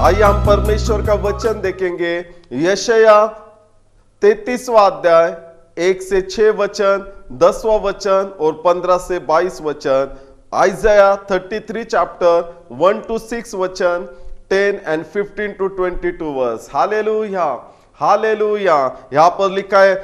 आइए हम परमेश्वर का वचन देखेंगे। यशाया 33वां अध्याय 1 से 6 वचन, 10वां वचन और 15 से 22 वचन। आइज़ाया 33 चैप्टर 1 to 6 वचन, 10 and 15 to 22 verse. Hallelujah, hallelujah. यहां पर लिखा है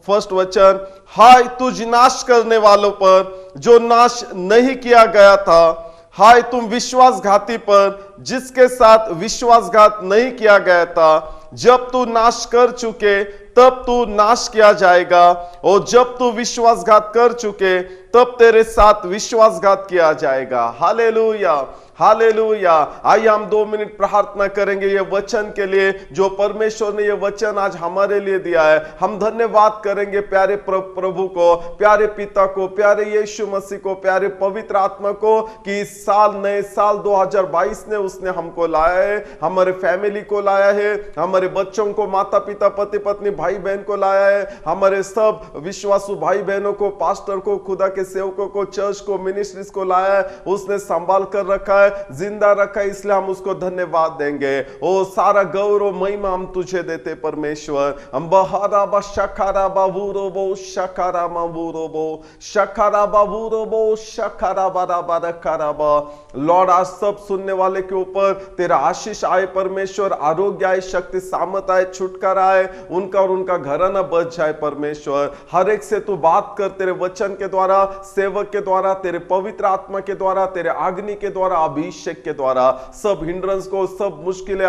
फर्स्ट वचन, हाय तुझ नाश करने वालों पर जो नाश नहीं किया गया था, हाय तुम विश्वासघाती पर जिसके साथ विश्वासघात नहीं किया गया था। जब तू नाश कर चुके तब तू नाश किया जाएगा, और जब तू विश्वासघात कर चुके तब तेरे साथ विश्वासघात किया जाएगा। Hallelujah, hallelujah. आइए हम 2 मिनट प्रार्थना करेंगे ये वचन के लिए जो परमेश्वर ने ये वचन आज हमारे लिए दिया है। हम धन्यवाद करेंगे प्यारे प्रभु को, प्यारे पिता को, प्यारे यीशु मसीह को, प्यारे पवित्र आत्मा को कि इस साल, नए साल 2022 ने उसने हमको लाया है, हमारे फैमिली को लाया है, हमारे बच्चों को, माता पिता, पति पत्नी, भाई बहन को लाया है, हमारे सब विश्वासु भाई बहनों को, पास्टर को, खुदा के सेवकों को, चर्च को, मिनिस्ट्रीज को लाया है। उसने संभाल कर रखा है, जिंदा रखा है, इसलिए हम उसको धन्यवाद देंगे। ओ सारा गौरव महिमा हम तुझे देते परमेश्वर। हम बहारा बा शखारा बाबूरो बो शखारा माबूरो बो शखारा बाबूरो बो शखारा बारा बारा खारा बा। लॉर्ड आज सब सुनने वाले के ऊपर तेरा आशीष आए परमेश्वर, आरोग्य आए, शक्ति सामर्थ आए, छुटकारा आए, उनका और उनका घराना बच जाए परमेश्वर। हर एक से तू बात कर, तेरे वचन के द्वारा, सेवक के द्वारा, तेरे पवित्र आत्मा के द्वारा, तेरे अग्नि के द्वारा, अभिषेक के द्वारा। सब हिंड्रेंस को, सब मुश्किलें,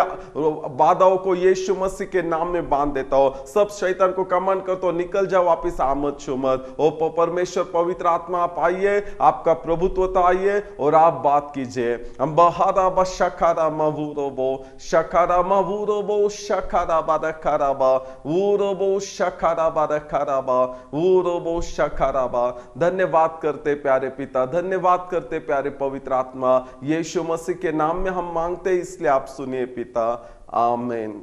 बाधाओं को यीशु मसीह के नाम में बांध देता हो। सब शैतान को कमांड करता हो, निकल जाओ वापिस, आमद शुमत। ओ परमेश्वर पवित्र आत्मा आप आइए, आपका प्रभुत्व आइए और आप बात कीजिए। हम बहारा बा शखारा मवूरो बो शखारा मवूरो बो शखारा बारा खारा बा वूरो बो शखारा बारा खारा बा वूरो बो शखारा बा। धन्यवाद करते प्यारे पिता, धन्यवाद करते प्यारे पवित्र आत्मा, यीशु मसीह के नाम में हम मांगते, इसलिए आप सुनिए पिता। आमीन,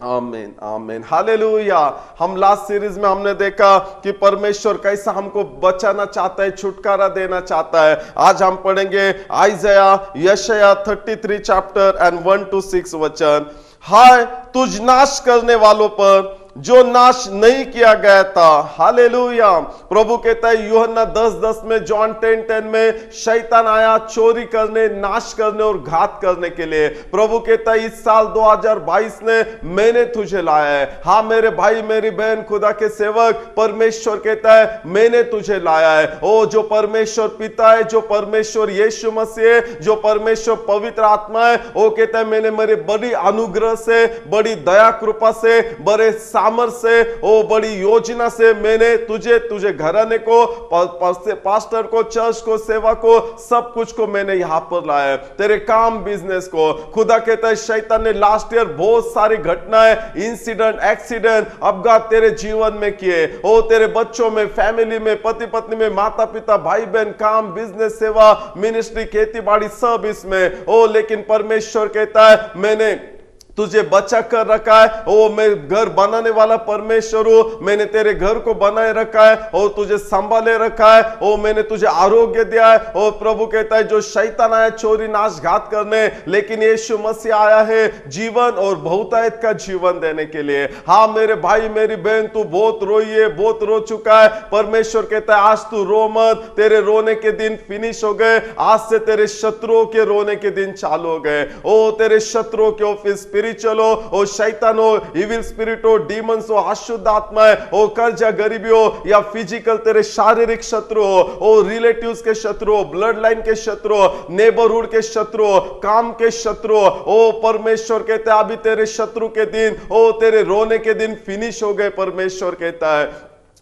आमीन, आमीन, हालेलुया। हम लास्ट सीरीज में हमने देखा कि परमेश्वर कैसा हमको बचाना चाहता है, छुटकारा देना चाहता है। आज हम पढ़ेंगे आइज़ाया यशाया 33 चैप्टर एंड 1 to 6 वचन। हाय तुझ नाश करने वालों पर जो नाश नहीं किया गया था। हालेलुया। प्रभु कहता है यूहन्ना 10:10 में, जॉन 10:10 में, शैतान आया चोरी करने, नाश करने और घात करने के लिए। प्रभु कहता है इस साल 2022 ने मैंने तुझे लाया है। हाँ मेरे भाई, मेरी बहन, खुदा के सेवक, परमेश्वर कहता है मैंने तुझे लाया है। ओ जो परमेश्वर पिता है, जो परमेश्वर यीशु मसीह है, जो परमेश्वर पवित्र आत्मा है, वो कहता है मैंने मेरे बड़ी अनुग्रह से, बड़ी दया कृपा से, बड़े सामर्थ से, ओ बड़ी योजना से मैंने तुझे घराने को, पास्टर को, चर्च को, सेवा को, सब कुछ को मैंने यहां पर लाया है। तेरे काम, बिजनेस को। खुदा कहता है शैतान ने लास्ट ईयर बहुत सारी घटनाएं, इंसिडेंट, एक्सीडेंट, अपघात तेरे जीवन में किए। ओ तेरे बच्चों में, फैमिली में, पति पत्नी में, माता पिता, भाई बहन, काम, बिजनेस, सेवा, मिनिस्ट्री, खेती बाड़ी, सब इसमें। ओ लेकिन परमेश्वर कहता है मैंने तुझे बचा कर रखा है। ओ मैं घर बनाने वाला परमेश्वर हूं, मैंने तेरे घर को बनाए रखा है और तुझे संभाले रखा है। ओ मैंने तुझे आरोग्य दिया है। ओ प्रभु कहता है जो शैतान आया चोरी, नाश, घात करने, लेकिन यीशु मसीह आया है जीवन और बहुतायत का जीवन देने के लिए। हाँ मेरे भाई, मेरी बहन, तू बहुत रोई है, बहुत रो चुका है। परमेश्वर कहता है आज तू रो मत, तेरे रोने के दिन फिनिश हो गए। आज से तेरे शत्रुओं के रोने के दिन चालू हो गए। ओ तेरे शत्रुओं के ऑफिस, चलो, ओ शैतान हो, इविल स्पिरिट हो, डीमंस हो, अशुद्ध आत्माएं हो, कर्जा, गरीबी हो, या फिजिकल तेरे शारीरिक शत्रु हो, ओ रिलेटिव्स के शत्रु हो, ब्लड लाइन के शत्रु हो, नेबरहुड के शत्रु हो, काम के शत्रु हो। ओ परमेश्वर कहता है अभी तेरे शत्रु के दिन, ओ तेरे रोने के दिन फिनिश हो गए। परमेश्वर कहता है,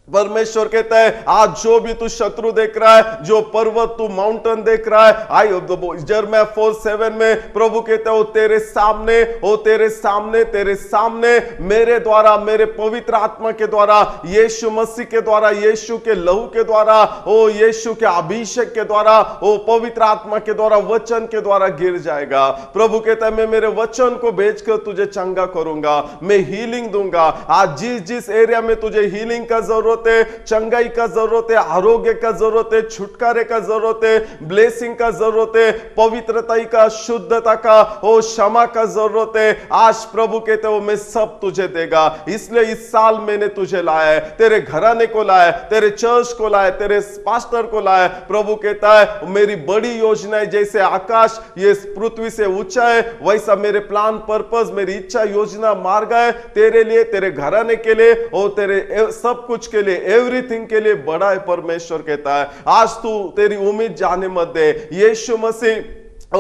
परमेश्वर कहता है आज जो भी तू शत्रु देख रहा है, जो पर्वत तू माउंटेन देख रहा है, आई यिर्मयाह 4:7 में प्रभु कहता है वो तेरे सामने, वो तेरे सामने, तेरे सामने मेरे द्वारा, मेरे पवित्र आत्मा के द्वारा, यीशु मसीह के द्वारा, यीशु के लहू के द्वारा, ओ यीशु के अभिषेक के द्वारा, ओ पवित्र आत्मा के द्वारा, वचन के द्वारा गिर जाएगा। प्रभु कहता है मैं मेरे वचन को भेजकर तुझे चंगा करूंगा, मैं हीलिंग दूंगा। आज जिस जिस एरिया में तुझे हीलिंग का जरूरत जरूरत है, चंगाई का जरूरत है, आरोग्य का जरूरत है, छुटकारे का जरूरत है, ब्लेसिंग का जरूरत है, पवित्रता का, शुद्धता का, ओ क्षमा का जरूरत है। आज प्रभु कहते हो मैं सब तुझे देगा। इसलिए इस साल मैंने तुझे लाया है, तेरे घराने को लाया, तेरे चर्च को लाया, तेरे पास्टर को लाया। प्रभु कहता है मेरी बड़ी योजना है, जैसे आकाश ये पृथ्वी से ऊंचा है वैसा मेरे प्लान पर्पस, मेरी इच्छा, योजना, मार्ग है तेरे लिए, तेरे घराने के लिए और तेरे सब कुछ के लिए, एवरीथिंग के लिए बड़ा है। परमेश्वर कहता है आज तू तेरी उम्मीद जाने मत दे। यीशु मसीह ओ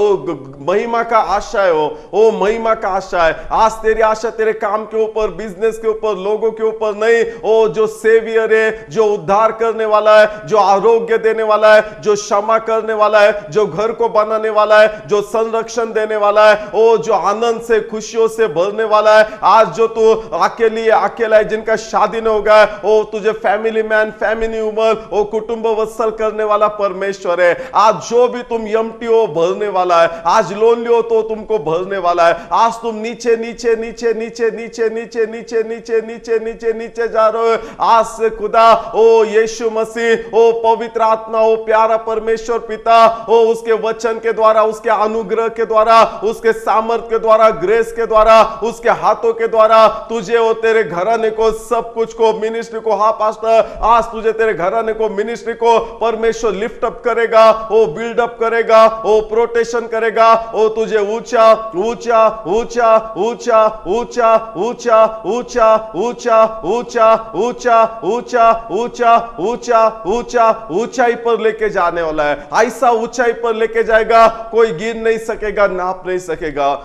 महिमा का आशा है, ओ महिमा का आशा है। आज तेरी आशा तेरे काम के ऊपर, बिजनेस के ऊपर, लोगों के ऊपर नहीं। ओ जो सेवियर है, जो उद्धार करने वाला है, जो आरोग्य देने वाला है, जो क्षमा करने वाला है, जो घर को बनाने वाला है, जो संरक्षण देने वाला है, ओ जो आनंद से खुशियों से भरने वाला है। आज जो तू अकेला है, जिनका शादी नहीं होगा, ओ तुझे फैमिली मैन, फैमिली वुमन, ओ कुटुंब वत्सल करने वाला परमेश्वर है। आज जो भी तुम यमटी हो भरने वाला है, आज लोनली हो तो तुमको भरने वाला है। आज तुम नीचे नीचे नीचे नीचे नीचे नीचे नीचे नीचे नीचे नीचे नीचे जा रहे हो, आज से खुदा ओ यीशु मसीह, ओ पवित्र आत्मा, ओ प्यारा परमेश्वर पिता, ओ उसके वचन के द्वारा, उसके अनुग्रह के द्वारा, उसके सामर्थ के द्वारा, ग्रेस के द्वारा, उसके हाथों के द्वारा तुझे और तेरे घराने को, सब कुछ को, मिनिस्ट्री को, हाँ पास्टर, आज तुझे तेरे घराने को, मिनिस्ट्री को परमेश्वर लिफ्ट अप करेगा, ओ बिल्ड अप करेगा, ओ प्रोटेक्शन करेगा, ओ तुझे ऊंचा ऊंचा ऊंचा ऊंचा ऊंचा ऊंचा ऊंचा ऊंचा ऊंचा ऊंचा ऊंचा ऊंचा ऊंचा ऊंचा ऊंचाई पर लेके जाने वाला है। ऐसा ऊंचाई पर लेके जाएगा कोई गिन नहीं सकेगा, नाप नहीं सकेगा।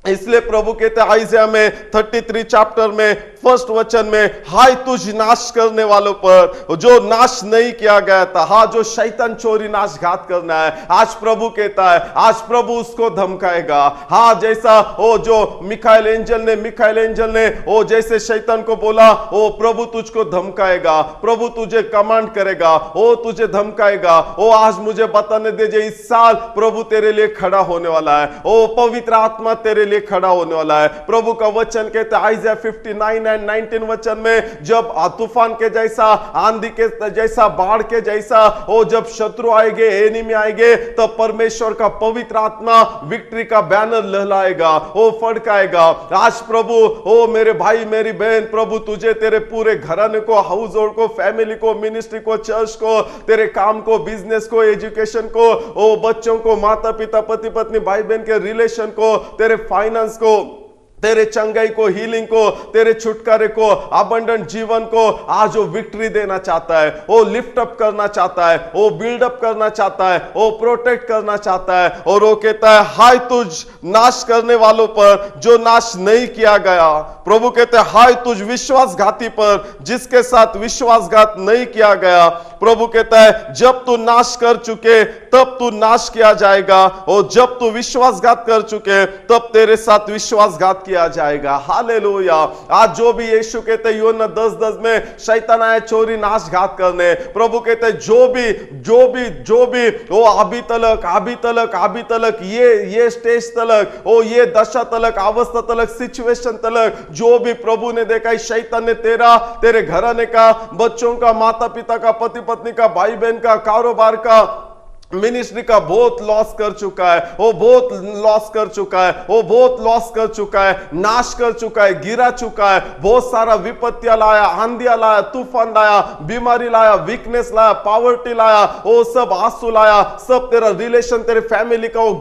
इसलिए प्रभु कहते हैं आइज़ाया में 33 चैप्टर में फर्स्ट वचन में, हाय तुझ नाश करने वालों पर जो नाश नहीं किया गया था। हाँ, जो शैतान चोरी नाशघात करना है, आज प्रभु कहता है आज प्रभु उसको धमकाएगा। हाँ, जैसा ओ जो मिखाएल एंजल ने ओ जैसे शैतान को बोला, ओ प्रभु तुझको धमकाएगा, प्रभु तुझे कमांड करेगा, ओ तुझे धमकाएगा। ओ आज मुझे बताने दीजिए, इस साल प्रभु तेरे लिए खड़ा होने वाला है, ओ पवित्र आत्मा तेरे लिए खड़ा होने वाला है। प्रभु का वचन कहता है आइज़ाया 59 और 19 वचन में, जब तूफान के जैसा, आंधी के जैसा, बाढ़ के जैसा, ओ जब शत्रु आएंगे, एनिमी आएंगे, तब परमेश्वर का पवित्र आत्मा विक्ट्री का बैनर लहलाएगा, ओ फड़काएगा। आज प्रभु, ओ मेरे भाई मेरी बहन, प्रभु तुझे, तेरे पूरे घराने को, हाउस होल्ड को, फैमिली को, मिनिस्ट्री को, चर्च को, तेरे काम को, बिजनेस को, एजुकेशन को, ओ बच्चों को, माता पिता, पति पत्नी, भाई बहन के रिलेशन को, तेरे फाइनेंस को, तेरे चंगाई को, हीलिंग को, तेरे छुटकारे को, अबंडेंट जीवन को आज वो विक्ट्री देना चाहता है, वो लिफ्ट अप करना चाहता है, वो बिल्ड अप करना चाहता है, वो प्रोटेक्ट करना चाहता है। और वो कहता है हाय तुझ नाश करने वालों पर जो नाश नहीं किया गया। प्रभु कहते हैं हाय तुझ विश्वासघाती पर जिसके साथ विश्वासघात नहीं किया गया। प्रभु कहता है जब तू नाश कर चुके तब तू नाश किया जाएगा, और जब तू विश्वासघात कर चुके तब तेरे साथ विश्वासघात किया जाएगा। हालेलुया। आज जो भी यीशु कहते हैं यूहन्ना 10:10 में, शैतान आया चोरी नाशघात करने, प्रभु कहते हैं जो भी वो अभी तलक ये स्टेज तलक, ओ ये दशा तलक, अवस्था तलक, सिचुएशन तलक जो भी प्रभु ने देखा, शैतान ने तेरे घराने का, बच्चों का, माता पिता का, पति पत्नी का, भाई बहन का, कारोबार का, मिनिस्ट्री का बहुत लॉस कर चुका है, वो बहुत लॉस कर चुका है, वो बहुत लॉस कर चुका है, नाश कर चुका है, गिरा चुका है, बहुत सारा विपत्तियां लाया, आंधियां लाया, तूफान लाया, बीमारी लाया, वीकनेस लाया, पावर्टी लाया, वो सब आंसू लाया, सब तेरा रिलेशन, तेरे फैमिली का वो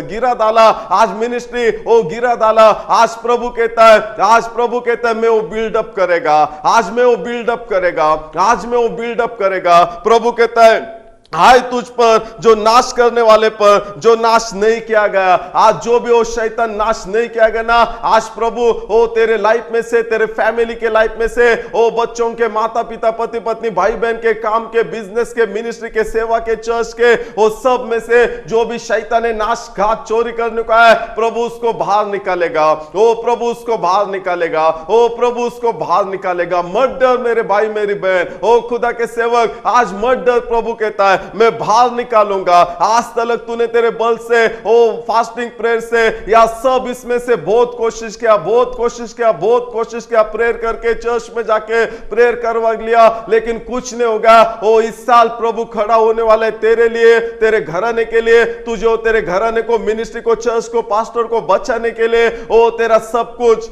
गिरा डाला, आज मिनिस्ट्री वो गिरा डाला। आज प्रभु कहता है मैं वो बिल्डअप करेगा, आज मैं वो बिल्डअप करेगा, आज मैं वो बिल्डअप करेगा। प्रभु कहता है हाय तुझ पर जो नाश करने वाले पर जो नाश नहीं किया गया। आज जो भी वो शैतान नाश नहीं किया गया ना, आज प्रभु ओ तेरे लाइफ में से, तेरे फैमिली के लाइफ में से, ओ बच्चों के, माता पिता, पति पत्नी, भाई बहन के, काम के, बिजनेस के, मिनिस्ट्री के, सेवा के, चर्च के, वो सब में से जो भी शैतान ने नाश घात चोरी करने का है, प्रभु उसको बाहर निकालेगा, ओ प्रभु उसको बाहर निकालेगा, ओ प्रभु उसको बाहर निकालेगा। मत डर मेरे भाई मेरी बहन, ओ खुदा के सेवक, आज मत डर। प्रभु कहता है मैं बाहर निकालूंगा। आज तक तूने तेरे बल से, ओ फास्टिंग प्रेयर से या सब इसमें से बहुत कोशिश किया, प्रेयर करके चर्च में जाके प्रेयर करवा लिया, लेकिन कुछ नहीं होगा। ओ इस साल प्रभु खड़ा होने वाला है तेरे लिए, तेरे घराने के लिए। तू जो तेरे घराने को, मिनिस्ट्री को, चर्च को, पास्टर को बचाने के लिए, ओ तेरा सब कुछ,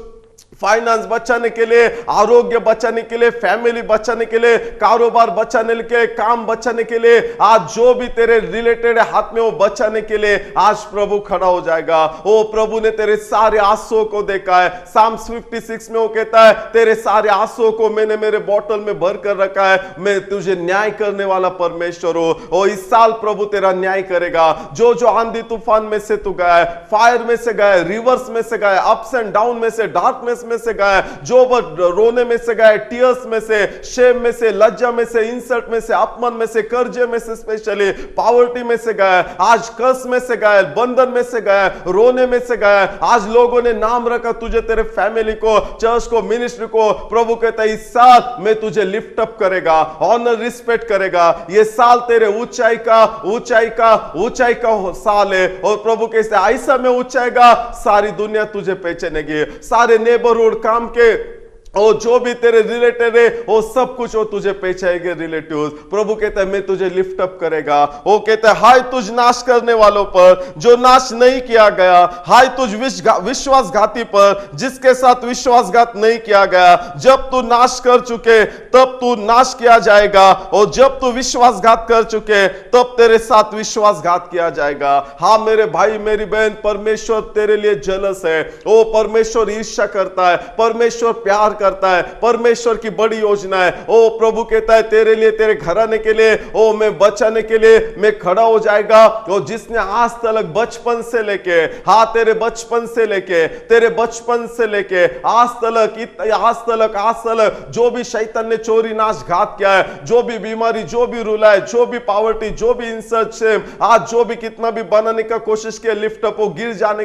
फाइनेंस बचाने के लिए, आरोग्य बचाने के लिए, फैमिली बचाने के लिए, कारोबार बचाने के लिए, काम बचाने के लिए, आज जो भी तेरे रिलेटेड है हाथ में वो बचाने के लिए आज प्रभु खड़ा हो जाएगा। ओ प्रभु ने तेरे सारे आंसुओं को देखा है। साम्स 56 में वो कहता है, तेरे सारे आंसुओं को मैंने मेरे बोतल में भर कर रखा है, मैं तुझे न्याय करने वाला परमेश्वर हूं। ओ इस साल प्रभु तेरा न्याय करेगा। जो जो आंधी तूफान में से तू गया है, फायर में से गया है, रिवर्स में से गया है, अप्स एंड डाउन में से, डार्कनेस में से गया, जो रोने में से गया, टीयर्स में से, शेम में से, लज्जा में से, इंसल्ट में से, अपमान में से, कर्जे में से, स्पेशली पॉवर्टी में से गया, आज कर्ज में से गया, बंधन में से गया, रोने में से गया। आज लोगों ने नाम रखा तुझे, तेरे फैमिली को, चर्च को, मिनिस्ट्री को। प्रभु कहता है इस साल मैं तुझे लिफ्ट अप करेगा, ऑनर रिस्पेक्ट करेगा। ये साल तेरे ऊंचाई का साल है। और प्रभु कहते हैं ऐसा में ऊंचाएगा सारी दुनिया तुझे पहचानेगी, सारे नेबरहुड काम के और जो भी तेरे रिलेटेड है वो सब कुछ वो तुझे पहचाएंगे रिलेटिव्स। प्रभु कहता है मैं तुझे लिफ्ट अप करेगा। वो कहता है हाय तुझ नाश करने वालों पर जो नाश नहीं किया गया, हाय तुझ विश्वासघाती पर जिसके साथ विश्वासघात नहीं किया गया। जब तू नाश कर चुके तब तू नाश किया जाएगा, और जब तू विश्वासघात कर चुके तब तेरे साथ विश्वासघात किया जाएगा। हाँ मेरे भाई मेरी बहन, परमेश्वर तेरे लिए जलस है। ओ परमेश्वर ईर्ष्या करता है, परमेश्वर प्यार करता है, परमेश्वर की बड़ी योजना है। ओ प्रभु कहता है तेरे लिए, तेरे घराने के लिए, ओ मैं बचाने के लिए मैं खड़ा हो जाएगा। और जिसने आज तक बचपन से लेके, हाँ तेरे बचपन से लेके आज तक जो भी शैतान ने चोरी नाश घात किया है, जो भी बीमारी, जो भी रुला है, जो भी पॉवर्टी, जो भी इंसल्ट से, आज जो भी कितना भी बनाने का कोशिश किया, लिफ्ट अप हो, गिर जाने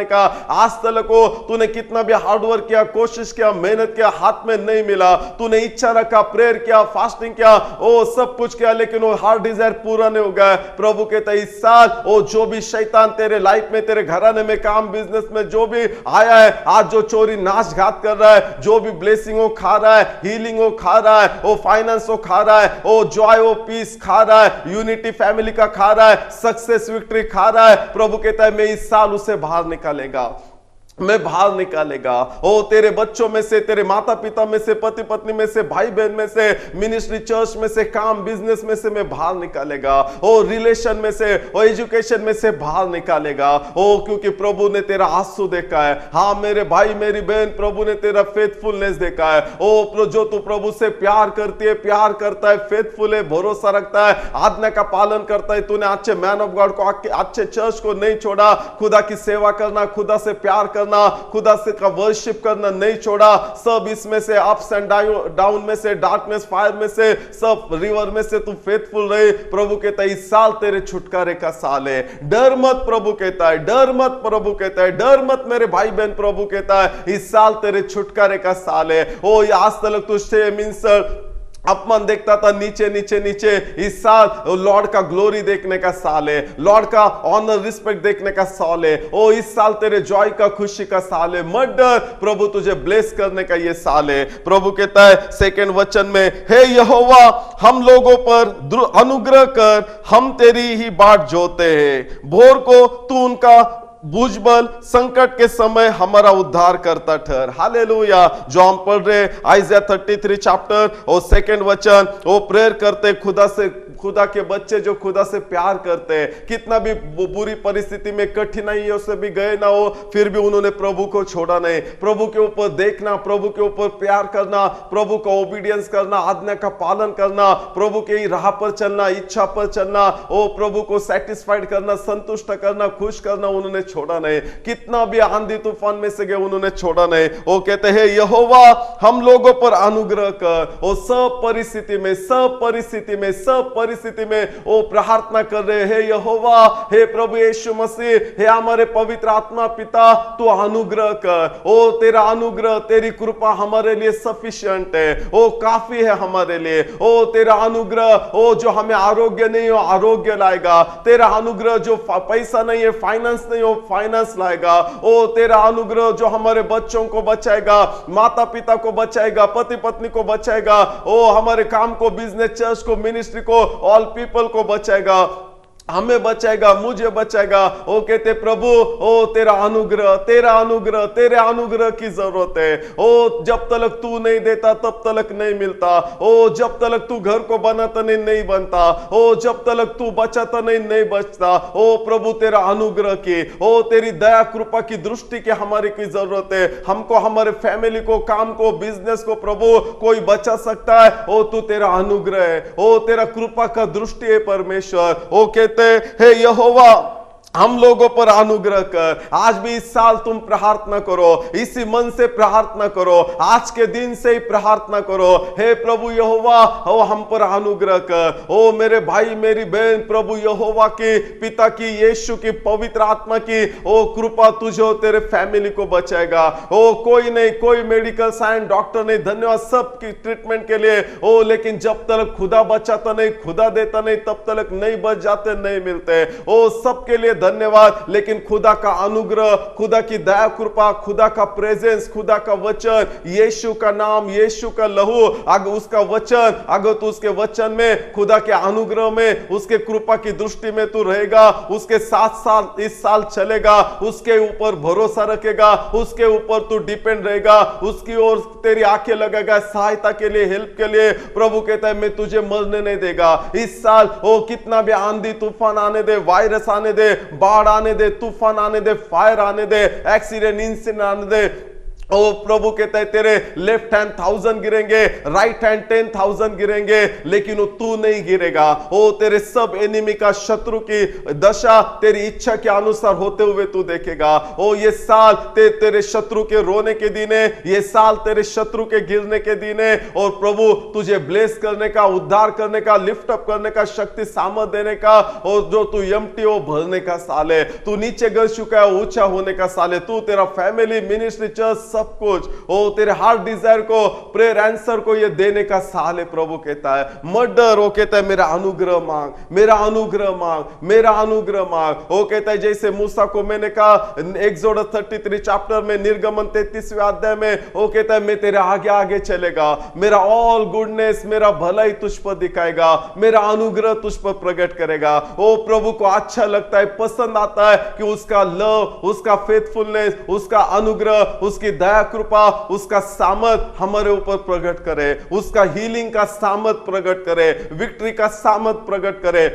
का आज तक हो, तूने कितना भी हार्डवर्क किया, कोशिश किया, मेहनत किया, हाथ में नहीं मिला। तूने इच्छा रखा, प्रेयर किया, फास्टिंग किया, ओ सब कुछ किया, लेकिन वो हार्ट डिजायर पूरा नहीं हो गया। प्रभु कहता है इस साल ओ जो भी शैतान तेरे लाइफ में, तेरे घराने में, काम बिजनेस में जो भी आया है, आज जो चोरी नाश घात कर रहा है, जो भी ब्लेसिंग हो खा रहा है, हीलिंग हो खा रहा है, ओ फाइनेंस हो खा रहा है, ओ जॉय ओ पीस खा रहा है, यूनिटी फैमिली का खा रहा है, सक्सेस विक्ट्री खा रहा है। प्रभु कहता है मैं इस साल उसे बाहर निकालेगा, मैं बाहर निकालेगा। ओ तेरे बच्चों में से, तेरे माता पिता में से, पति पत्नी में से, भाई बहन में से, मिनिस्ट्री चर्च में से, काम बिजनेस में से मैं बाहर निकालेगा। ओ रिलेशन में से, ओ एजुकेशन में से बाहर निकालेगा। ओ क्योंकि प्रभु ने तेरा आंसू देखा है। हाँ मेरे भाई मेरी बहन, प्रभु ने तेरा फेथफुलनेस देखा है। ओ जो तू प्रभु से प्यार करती है, प्यार करता है, फेथफुल है, भरोसा रखता है, आज्ञा का पालन करता है। तूने अच्छे मैन ऑफ गॉड को, अच्छे चर्च को नहीं छोड़ा, खुदा की सेवा करना, खुदा से प्यार करना, खुदा से का वर्शिप करना नहीं छोड़ा। सब इसमें से, अप्स एंड डाउन में से, डार्कनेस फायर में से, सब रिवर में से तू फेथफुल रहे। प्रभु कहता है इस साल तेरे छुटकारे का साल है, डर मत। प्रभु कहता है डर मत, प्रभु कहता है डर मत मेरे भाई बहन। प्रभु कहता है इस साल तेरे छुटकारे का साल है। ओ आज तक तू शेम, इंसल्ट, अपमान देखता था, नीचे नीचे नीचे, इस साल लॉर्ड का ग्लोरी देखने का साल है, लॉर्ड का ऑनर रिस्पेक्ट देखने का साल है। ओ इस साल तेरे जॉय का, खुशी का साल है। मत डर, प्रभु तुझे ब्लेस करने का ये साल है। प्रभु कहता है सेकंड वचन में, हे यहोवा हम लोगों पर अनुग्रह कर, हम तेरी ही बाट जोते हैं। भोर को तू उनका भुजबल, संकट के समय हमारा उद्धार करता ठहर। हालेलुया। जो हम पढ़ रहे आइज़ाया 33 चैप्टर और सेकंड वचन, वो प्रेयर करते खुदा से, खुदा के बच्चे जो खुदा से प्यार करते हैं, कितना भी बुरी परिस्थिति में, कठिनाइयों से भी गए ना हो, फिर भी उन्होंने प्रभु को छोड़ा नहीं। प्रभु के ऊपर देखना, प्रभु के ऊपर प्यार करना, प्रभु का ओबीडियंस करना, आज्ञा का पालन करना, प्रभु के राह पर चलना, इच्छा पर चलना, ओ प्रभु को सेटिस्फाइड करना, संतुष्ट करना, खुश करना उन्होंने छोड़ा नहीं, कितना भी आंधी तूफान में से गए उन्होंने छोड़ा नहीं। वो कहते हैं यहोवा हम लोगों पर अनुग्रह कर। वो सब परिस्थिति में, सब परिस्थिति में, सब परिस्थिति में वो प्रार्थना कर रहे हैं, यहोवा, हे प्रभु यीशु मसीह, हे हमारे पवित्र आत्मा पिता, तू अनुग्रह कर। ओ तेरा अनुग्रह, तेरी कृपा हमारे लिए सफिशिएंट है, ओ काफी है हमारे लिए। ओ तेरा अनुग्रह, ओ जो हमें आरोग्य नहीं हो आरोग्य लाएगा, तेरा अनुग्रह जो पैसा नहीं है, फाइनेंस नहीं हो फाइनेंस लाएगा। ओ तेरा अनुग्रह जो हमारे बच्चों को बचाएगा, माता पिता को बचाएगा, पति पत्नी को बचाएगा, ओ हमारे काम को, बिजनेस, चर्च को, मिनिस्ट्री को, ऑल पीपल को बचाएगा, हमें बचाएगा, मुझे बचाएगा। ओ कहते प्रभु, ओ तेरा अनुग्रह, तेरा अनुग्रह, तेरे अनुग्रह की जरूरत है। ओ जब तक तू नहीं देता तब तक नहीं मिलता। ओ जब तक तू घर को बनाता नहीं बनता। ओ जब तक तू बचाता नहीं बचता। ओ प्रभु तेरा अनुग्रह की, ओ तेरी दया कृपा की दृष्टि की हमारी की जरूरत है। हमको, हमारे फैमिली को, काम को, बिजनेस को प्रभु कोई बचा सकता है, ओ तू तेरा अनुग्रह है, ओ तेरा कृपा का दृष्टि है परमेश्वर। ओ हे यहोवा हम लोगों पर अनुग्रह कर। आज भी इस साल तुम प्रार्थना करो, इसी मन से प्रार्थना करो, आज के दिन से ही प्रार्थना करो, हे प्रभु यहोवा ओ हम पर अनुग्रह कर। ओ मेरे भाई मेरी बहन, प्रभु यहोवा की, पिता की, यीशु की, पवित्र आत्मा की ओ कृपा तुझे, तेरे फैमिली को बचाएगा। ओ कोई नहीं, कोई मेडिकल साइंस डॉक्टर नहीं, धन्यवाद सबकी ट्रीटमेंट के लिए। ओ लेकिन जब तक खुदा बचाता नहीं, खुदा देता नहीं, तब तक नहीं बच जाते, नहीं मिलते। ओ सबके लिए धन्यवाद। लेकिन खुदा का अनुग्रह, खुदा की दया कृपा, खुदा का प्रेजेंस, खुदा का वचन, यीशु का नाम, यीशु का लहू, अगर उसका वचन, अगर तू उसके वचन में, खुदा के अनुग्रह में, उसके कृपा की दृष्टि में तू रहेगा, उसके साथ साथ इस साल चलेगा, उसके ऊपर भरोसा रखेगा, उसके ऊपर तू डिपेंड रहेगा, उसकी ओर तेरी आंखें लगेगा सहायता के लिए, हेल्प के लिए। प्रभु कहता है मैं तुझे मरने नहीं देगा। इस साल ओ कितना भी आंधी तूफान आने दे, वायरस आने दे, बाढ़ आने दे, तूफान आने दे, फायर आने दे, एक्सीडेंट, इंसिडेंट आने दे, ओ प्रभु कहता है तेरे लेफ्ट हैंड 1000 गिरेंगे, राइट हैंड 10,000 गिरेंगे, लेकिन वो तू नहीं गिरेगा। ओ तेरे सब एनिमी का, शत्रु की दशा तेरी इच्छा के अनुसार होते हुए तू देखेगा। ओ ये साल तेरे शत्रु के रोने के दिन है, ये साल तेरे शत्रु के गिरने के दिन है। और प्रभु तुझे ब्लेस करने का, उद्धार करने का, लिफ्ट अप करने का, शक्ति सामर्थ देने का, और जो तू एम्प्टी हो भरने का साल है। तू नीचे गिर चुका है, ऊंचा होने का साल है। तू, तेरा फैमिली, मिनिस्ट्री, चर्च, सब कुछ, ओ तेरे हार्ट डिजायर को, प्रेयर आंसर को ये देने का साल है। प्रभु कहता है मत डर। वो कहता है मेरा अनुग्रह मांग, मेरा अनुग्रह मांग, मेरा अनुग्रह मांग। वो कहता है जैसे मूसा को मैंने कहा एक्सोडस 33 चैप्टर में, निर्गमन 33वें अध्याय में, वो कहता है मैं तेरे आगे आगे चलेगा, मेरा ऑल गुडनेस, मेरा भलाई तुझ पर दिखाएगा, मेरा अनुग्रह तुझ पर प्रकट करेगा। ओ प्रभु को अच्छा लगता है, पसंद आता है कि उसका लव, उसका फेथफुलनेस, उसका अनुग्रह, उसकी दया कृपा, उसका सामर्थ हमारे ऊपर प्रकट करे, उसका हीलिंग का सामर्थ प्रकट करे, विक्ट्री का सामर्थ प्रकट करे,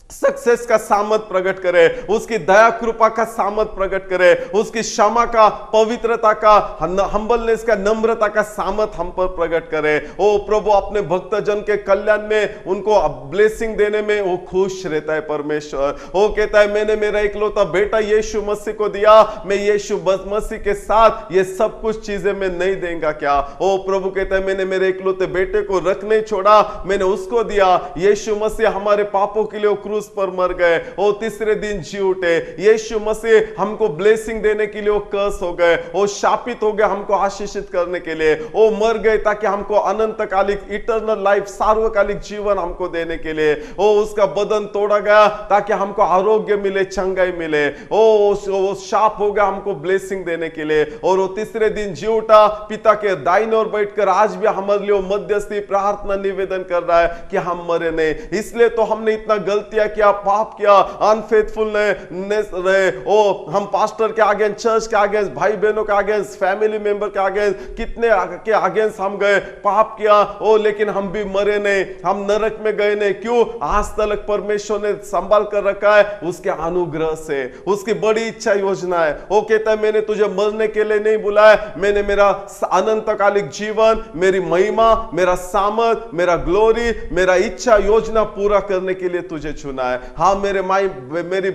सक्सेस का सामर्थ प्रकट करे, उसकी दया कृपा का सामर्थ प्रकट करे, उसकी क्षमा का, पवित्रता का, हम्बलनेस का, नम्रता का सामर्थ हम पर प्रकट करे। ओ प्रभु अपने भक्तजन के कल्याण में, उनको ब्लेसिंग देने में वो खुश रहता है परमेश्वर। वो कहता है मैंने मेरा इकलौता बेटा यीशु मसीह को दिया, मैं यीशु मसीह के साथ ये सब कुछ चीजें मैं नहीं देंगे क्या? ओ प्रभु कहता है मैंने मेरे इकलौते बेटे को रख नहीं छोड़ा, मैंने उसको दिया। यीशु मसीह हमारे पापों के लिए क्रूस पर मर गए, वो तीसरे दिन जी उठे। यीशु मसीह हमको ब्लेसिंग देने के लिए वो कर्स हो गए, वो शापित हो गए हमको आशीषित करने के लिए। वो मर गए ताकि हमको अनंतकालिक, इटर्नल लाइफ, सार्वकालिक जीवन हमको देने के लिए। वो उसका बदन तोड़ा गया ताकि हमको आरोग्य मिले, चंगाई मिले। वो शाप हो गया हमको ब्लेसिंग देने के लिए। और वो तीसरे दिन जी उठा, पिता के दाहिने ओर बैठकर आज भी हमारे लिए मध्यस्थी प्रार्थना निवेदन कर रहा है कि हम मरे नहीं। इसलिए तो हमने इतना गलतियां किया, पाप किया, अनफेथफुलनेस रहे। ओ हम पास्टर के आगे, चर्च के आगे, भाई बहनों के आगे, फैमिली मेंबर के आगे, कितने के अगेंस्ट हम गए, पाप किया। ओ लेकिन हम भी मरे नहीं, हम नरक में गए नहीं। क्यों? आज तक परमेश्वर ने संभाल कर रखा है, उसके अनुग्रह से, उसकी बड़ी इच्छा योजना है। वो कहता है मैंने तुझे मरने के लिए नहीं बुलाया, मैंने मेरा अनंतकालिक जीवन, मेरी महिमा, मेरा सामर्थ, मेरा ग्लोरी, मेरा इच्छा योजना पूरा करने के लिए तुझे चुना है। हाँ मेरी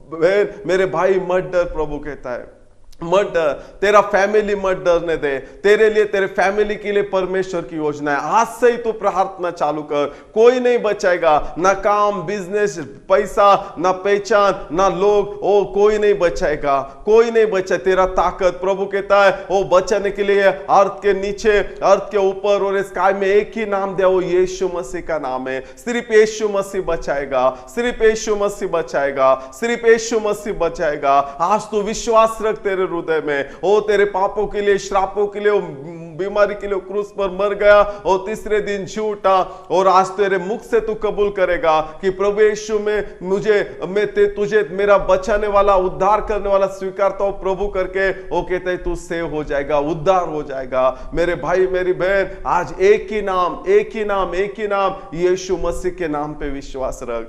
बहन, मेरे भाई मत डर, प्रभु कहता है मत डर, तेरा फैमिली मत डरने दे, तेरे लिए, तेरे फैमिली के लिए परमेश्वर की योजना है। आज से ही तू प्रार्थना चालू कर, कोई नहीं बचाएगा, ना काम, बिजनेस, पैसा, ना पहचान, ना लोग, ओ कोई नहीं बचाएगा, कोई नहीं बचा। तेरा ताकत, प्रभु कहता है वो बचाने के लिए अर्थ के नीचे, अर्थ के ऊपर और स्काई में एक ही नाम दिया, वो यीशु मसीह का नाम है। सिर्फ यीशु मसीह बचाएगा, सिर्फ यीशु मसीह बचाएगा, सिर्फ यीशु मसीह बचाएगा। आज तू विश्वास रख तेरे हृदय में, ओ तेरे पापों के लिए, श्रापों के लिए, बीमारी के लिए क्रूस पर मर गया और तीसरे दिन जी उठा, और आज तेरे मुख से तू कबूल करेगा कि प्रभु यीशु में मैं तुझे मेरा बचाने वाला, उद्धार करने वाला स्वीकारता हूं प्रभु करके, वो कहते हैं तू सेव हो जाएगा, उद्धार हो जाएगा। मेरे भाई, मेरी बहन, आज एक ही नाम, एक ही नाम, एक ही नाम, यीशु मसीह के नाम पे विश्वास रख,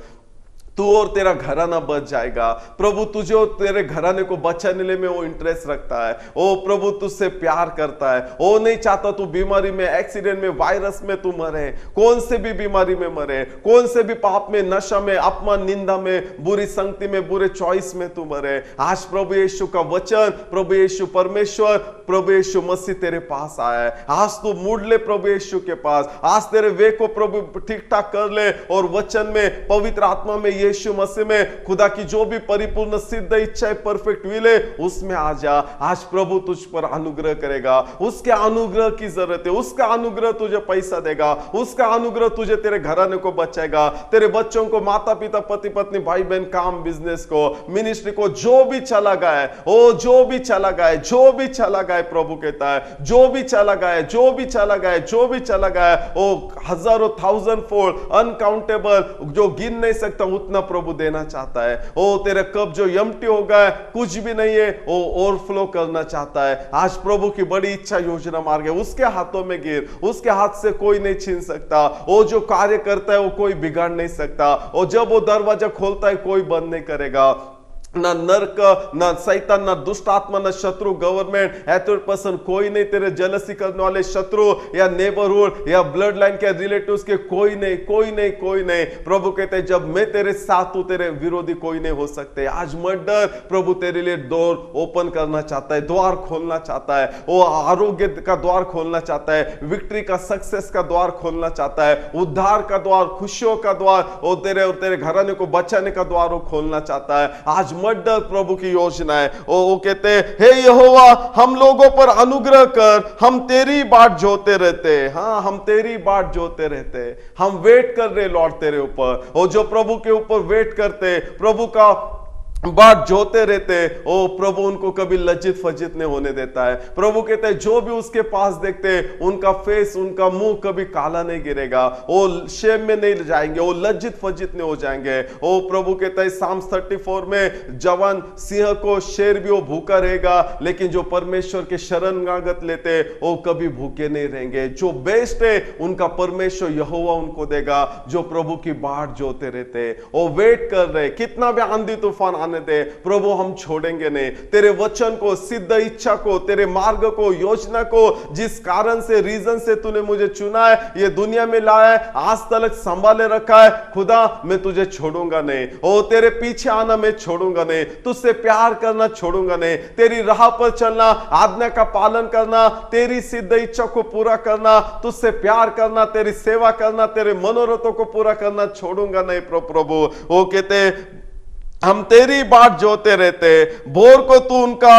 तू और तेरा घराना बच जाएगा। प्रभु तुझे और तेरे घराने को बचाने में वो इंटरेस्ट रखता है। ओ प्रभु तुझसे प्यार करता है, वो नहीं चाहता तू बीमारी में, एक्सीडेंट में, वायरस में तू मरे, कौन से भी बीमारी में मरे, कौन से भी पाप में, नशा में, अपमान, निंदा में, बुरी संगति में, बुरे चॉइस में तू मरे। आज प्रभु यीशु का वचन, प्रभु यीशु परमेश्वर, प्रभु यीशु मसीह तेरे पास आया है। आज तू मुड़ ले प्रभु यीशु के पास, आज तेरे वे को प्रभु ठीक ठाक कर ले, और वचन में, पवित्र आत्मा में, यीशु मसीह में, खुदा की जो भी परिपूर्ण सिद्ध इच्छा है, परफेक्ट विल है, उसमें आ जा। आज प्रभु तुझ पर अनुग्रह करेगा, उसके अनुग्रह की जरूरत है, उसका अनुग्रह तुझे पैसा देगा, उसका अनुग्रह तुझे तेरे घराने को बचाएगा, तेरे बच्चों को, माता पिता, पति पत्नी, भाई बहन, काम, बिजनेस को, मिनिस्ट्री को, जो भी चला गया है, ओ जो भी चला गया है, जो भी चला गया है, प्रभु कहता है जो भी चला गया है, जो भी चला गया है, जो भी चला गया है, ओ हजारों, थाउजेंड फोल्ड, अनकाउंटेबल, जो गिन नहीं सकता उतना प्रभु देना चाहता है। ओ तेरे कप जो एम्प्टी हो गया, कुछ भी नहीं है, वो ओवरफ्लो करना चाहता है। आज प्रभु की बड़ी इच्छा, योजना मार्ग है, उसके हाथों में गिर, उसके हाथ से कोई नहीं छीन सकता। वो जो कार्य करता है वो कोई बिगाड़ नहीं सकता, और जब वो दरवाजा खोलता है कोई बंद नहीं करेगा। ना नर्क, ना सैतान, ना दुष्ट आत्मा, ना शत्रु, गवर्नमेंट, एथॉरिटी पर्सन, कोई नहीं, तेरे जेलसी करने वाले शत्रु या नेबरहुड या ब्लड लाइन के रिलेटिव्स के, कोई नहीं, कोई नहीं, कोई नहीं। प्रभु कहते हैं जब मैं तेरे साथ हूं, तेरे विरोधी कोई नहीं हो सकते। आज मत डर, प्रभु तेरे लिए डोर ओपन करना चाहता है, द्वार खोलना चाहता है, वो आरोग्य का द्वार खोलना चाहता है, विक्ट्री का, सक्सेस का द्वार खोलना चाहता है, उद्धार का द्वार, खुशियों का द्वार, और तेरे घराने को बचाने का द्वार वो खोलना चाहता है। आज मत डर, प्रभु की योजना है। वो कहते हैं हे यहोवा हम लोगों पर अनुग्रह कर, हम तेरी बाट जोते रहते। हाँ, हम तेरी बाट जोते रहते, हम वेट कर रहे लॉर्ड तेरे ऊपर। और जो प्रभु के ऊपर वेट करते, प्रभु का बाट जोते रहते, ओ प्रभु उनको कभी लज्जित फज्जित नहीं होने देता है। प्रभु कहते हैं जो भी उसके पास देखते, उनका फेस, उनका मुंह कभी काला नहीं गिरेगा, वो शेम में नहीं जाएंगे, वो लज्जित फज्जित नहीं हो जाएंगे। ओ प्रभु कहता है साम 34 में, जवान सिंह को शेर भी वो भूखा रहेगा, लेकिन जो परमेश्वर के शरणागत लेते वो कभी भूखे नहीं रहेंगे। जो बेस्ट है उनका परमेश्वर यहोवा उनको देगा, जो प्रभु की बाट जोते रहते, वो वेट कर रहे। कितना भी आंधी तूफान दे, प्रभु हम छोड़ेंगे नहीं। तेरे वचन को, सिद्ध इच्छा को, तेरे मार्ग को, योजना को, जिस कारण से, रीजन से तूने मुझे चुना है, ये दुनिया में लाया है, आज तक संभाले रखा है, खुदा मैं तुझे छोड़ूंगा नहीं। ओ तेरे पीछे आना मैं छोड़ूंगा नहीं, तुझसे प्यार करना छोड़ूंगा नहीं, तेरी राह पर चलना, आज्ञा का पालन करना, तेरी सिद्ध इच्छा को पूरा करना, तुझसे प्यार करना, तेरी सेवा करना, तेरे मनोरथों को पूरा करना छोड़ूंगा नहीं। प्रभु वो कहते हम तेरी बाट जोते रहते, भोर को तू उनका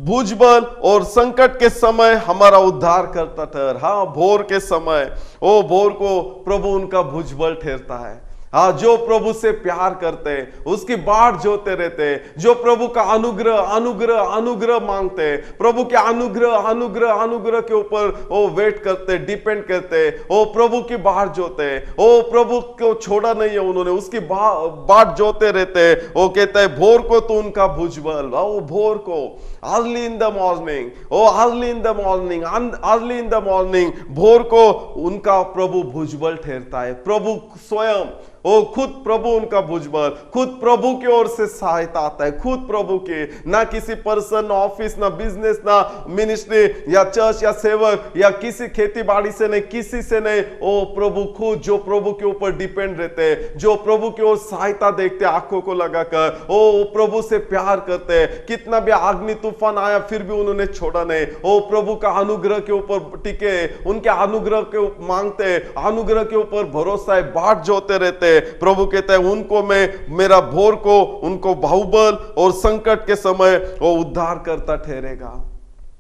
भुजबल और संकट के समय हमारा उद्धार करता ठहर। हाँ, भोर के समय, ओ भोर को प्रभु उनका भुजबल ठहरता है। हाँ, जो प्रभु से प्यार करते, उसकी बाट जोते रहते, जो प्रभु का अनुग्रह अनुग्रह अनुग्रह मांगते, प्रभु के अनुग्रह अनुग्रह अनुग्रह के ऊपर वो वेट करते, डिपेंड करते, वो प्रभु की बाट जोते, वो प्रभु को छोड़ा नहीं है उन्होंने, उसकी बाट जोते रहते। वो कहते हैं भोर को तो उनका भुजबल, वो भोर को, early in the morning, oh early in the morning, early in the morning, भोर को उनका प्रभु भुजबल ठहरता है। प्रभु स्वयं ओ खुद प्रभु उनका भुजबल, खुद प्रभु की ओर से सहायता आता है, खुद प्रभु के, ना किसी पर्सन, ना ऑफिस, ना बिजनेस, ना मिनिस्ट्री या चर्च या सेवक या किसी खेती बाड़ी से नहीं, किसी से नहीं। ओ प्रभु खुद जो प्रभु के ऊपर डिपेंड रहते हैं, जो प्रभु की ओर सहायता देखते आंखों को लगाकर, ओ प्रभु से प्यार करते हैं। कितना भी आग्नि तूफान आया फिर भी उन्होंने छोड़ा नहीं। ओ प्रभु का अनुग्रह के ऊपर टिके, उनके अनुग्रह के मांगते, अनुग्रह के ऊपर भरोसा है, बाट जोते रहते। प्रभु कहते हैं उनको मैं मेरा भोर को उनको बाहुबल और संकट के समय वो उद्धार करता ठहरेगा।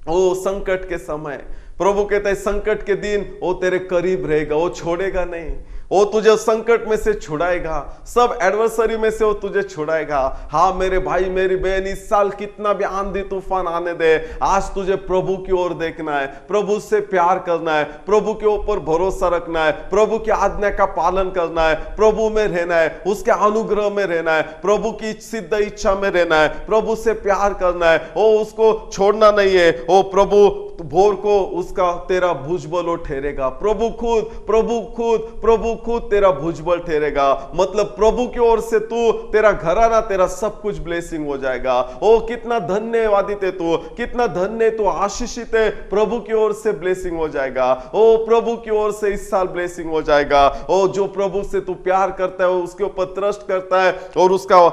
ओ संकट के समय प्रभु कहता है संकट के दिन वो तेरे करीब रहेगा, वो छोड़ेगा नहीं, वो तुझे संकट में से छुड़ाएगा, सब एडवर्सरी में से वो तुझे छुड़ाएगा। हाँ मेरे भाई मेरी बहन, इस साल कितना भी आंधी तूफान आने दे, आज तुझे प्रभु की ओर देखना है, प्रभु से प्यार करना है, प्रभु के ऊपर भरोसा रखना है, प्रभु की आज्ञा का पालन करना है, प्रभु में रहना है, उसके अनुग्रह में रहना है, प्रभु की सिद्ध इच्छा में रहना है, प्रभु से प्यार करना है, वो उसको छोड़ना नहीं है। वो प्रभु भोर को उसका तेरा भुजबल ठहरेगा। प्रभु खुद प्रभु खुद प्रभु खुद तेरा भुजबल ठहरेगा। मतलब प्रभु की ओर से तू, तेरा घराना, तेरा सब कुछ ब्लेसिंग हो जाएगा। ओ कितना धन्यवादित है तू, कितना धन्य तू, आशीषित है, प्रभु की ओर से ब्लेसिंग हो जाएगा। ओ प्रभु की ओर से इस साल ब्लेसिंग हो जाएगा। ओ जो प्रभु से तू प्यार करता है, उसके ऊपर ट्रस्ट करता है और उसका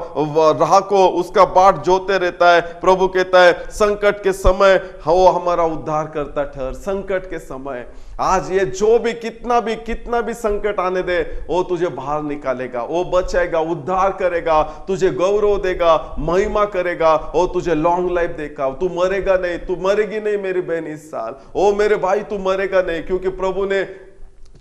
राह को, उसका बाट जोते रहता है। प्रभु कहता है संकट के समय वो हमारा उद्धार करता ठहर। संकट के समय आज ये जो भी कितना भी संकट आने दे, वो तुझे बाहर निकालेगा, वो बचाएगा, उद्धार करेगा, तुझे गौरव देगा, महिमा करेगा, और तुझे लॉन्ग लाइफ देगा। तू मरेगा नहीं, तू मरेगी नहीं मेरी बहन इस साल। ओ मेरे भाई तू मरेगा नहीं, क्योंकि प्रभु ने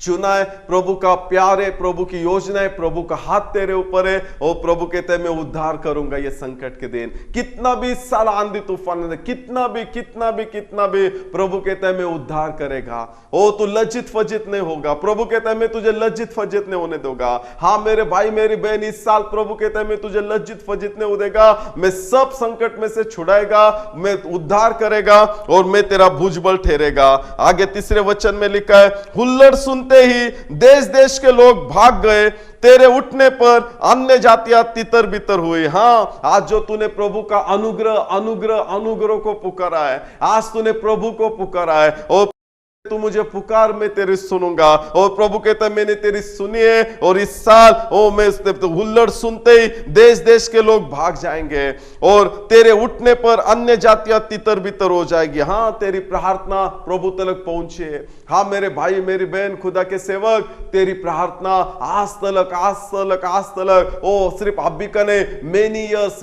चुना है, प्रभु का प्यार है, प्रभु की योजना है, प्रभु का हाथ तेरे ऊपर है। और प्रभु कहते हैं मैं उद्धार करूंगा ये संकट के दिन। कितना भी साल आंधी तूफान है, कितना भी प्रभु कहता है मैं उद्धार करेगा। ओ तू लज्जित फज्जित नहीं होगा। प्रभु कहता है मैं तुझे लज्जित फज्जित नहीं होने दूंगा। हाँ मेरे भाई मेरी बहन, इस साल प्रभु कहता है मैं तुझे लज्जित फज्जित नहीं होने देगा। मैं सब संकट में से छुड़ाएगा, मैं उद्धार करेगा और मैं तेरा भुजबल ठहरेगा। आगे तीसरे वचन में लिखा है हुल्लड़ सुनते ही देश देश के लोग भाग गए, तेरे उठने पर अन्य जातियां तितर बितर हुई। हाँ आज जो तूने प्रभु का अनुग्रह को पुकारा है, आज तूने प्रभु को पुकारा है और तू मुझे पुकार, मैं तेरी सुनूंगा। और प्रभु कहता है मैंने तेरी सुनी है और इस साल ओ मैं हुल्लड़ सुनते ही देश देश के लोग भाग जाएंगे और तेरे उठने पर अन्य जातियां तितर बितर हो जाएगी। हाँ तेरी प्रार्थना प्रभु तलक पहुंची है। हाँ मेरे भाई मेरी बहन, खुदा के सेवक, तेरी प्रार्थना आज तलक ओ सिर्फ अभी का नहीं, मेनी इयर्स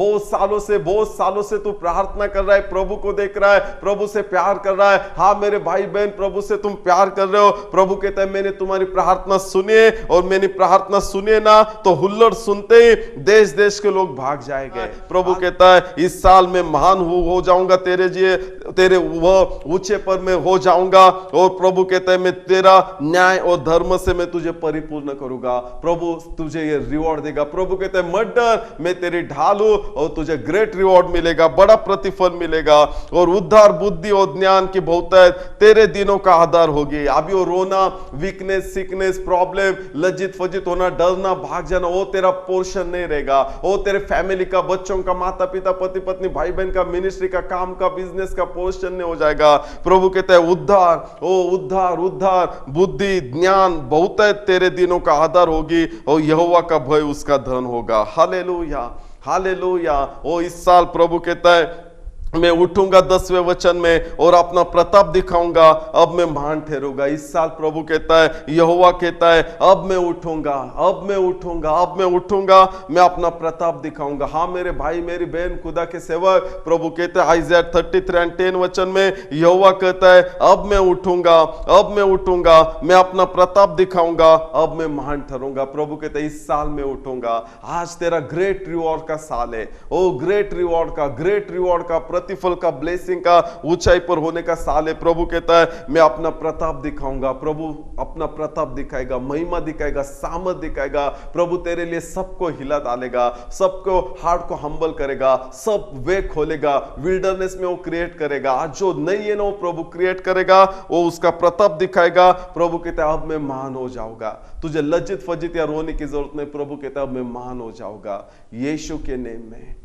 बहुत सालों से तू प्रार्थना कर रहा है, प्रभु को देख रहा है, प्रभु से प्यार कर रहा है। हाँ मेरे भाई बहन, प्रभु से तुम प्यार कर रहे हो। प्रभु कहता है मैंने तुम्हारी प्रार्थना सुनिए और मैंने प्रार्थना सुनिए ना तो हुल्लड़ सुनते ही देश देश के लोग भाग जाएंगे। प्रभु कहता है इस साल मैं महान हो जाऊंगा, तेरे वह ऊंचे पर मैं हो जाऊंगा। और प्रभु कहता है मैं तेरा न्याय और धर्म से मैं तुझे परिपूर्ण करूंगा। प्रभु तुझे ये रिवॉर्ड देगा। प्रभु कहता है मत डर, मैं तेरी ढाल हूं और तुझे ग्रेट रिवॉर्ड मिलेगा, बड़ा प्रतिफल मिलेगा। और उद्धार, बुद्धि और ज्ञान की बहुत तेरे दिनों का आधार होगी। अभी वो रोना, वीकनेस, सिकनेस, प्रॉब्लम, लज्जित फज्जित होना, डरना, भाग जाना, वो तेरा पोर्शन नहीं रहेगा। वो तेरे फैमिली का, बच्चों का, माता पिता, पति पत्नी, भाई बहन का, मिनिस्ट्री का, काम का, बिजनेस का पोर्शन नहीं हो जाएगा। प्रभु कहता है उद्धार, बुद्धि, ज्ञान बहुत तेरे दिनों का आधार होगी और यहोवा का भय उसका धन होगा। हालेलुया। ओ इस साल प्रभु कहता है मैं उठूंगा 10वें वचन में और अपना प्रताप दिखाऊंगा, अब मैं महान ठहरूंगा। इस साल प्रभु कहता है, यहोवा कहता है अब मैं उठूंगा, मैं अपना प्रताप दिखाऊंगा। हाँ मेरे भाई मेरी बहन, खुदा के सेवक, प्रभु कहता है आइज़ाया 33:10 वचन में यहोवा कहता है अब मैं उठूंगा, मैं अपना प्रताप दिखाऊंगा, अब मैं महान ठहरूंगा। प्रभु कहता है इस साल में उठूंगा। आज तेरा ग्रेट रिवॉर्ड का साल है। ओ ग्रेट रिवॉर्ड का प्रतिफल का, ब्लेसिंग का, ऊंचाई पर होने का साल है। प्रभु कहता है मैं अपना प्रताप दिखाऊंगा। प्रभु अपना प्रताप दिखाएगा, महिमा दिखाएगा, सामर्थ दिखाएगा। प्रभु तेरे लिए सबको हिला डालेगा, सबको हार्ट को हम्बल करेगा, सब वे खोलेगा, विल्डरनेस में वो क्रिएट करेगा। आज जो नहीं है ना वो प्रभु क्रिएट करेगा, वो उसका प्रताप दिखाएगा। प्रभु कहता है अब मैं महान हो जाऊंगा, तुझे लज्जित फज्जित या रोने की जरूरत नहीं। प्रभु कहता है अब मैं महान हो जाऊंगा यीशु के नेम में।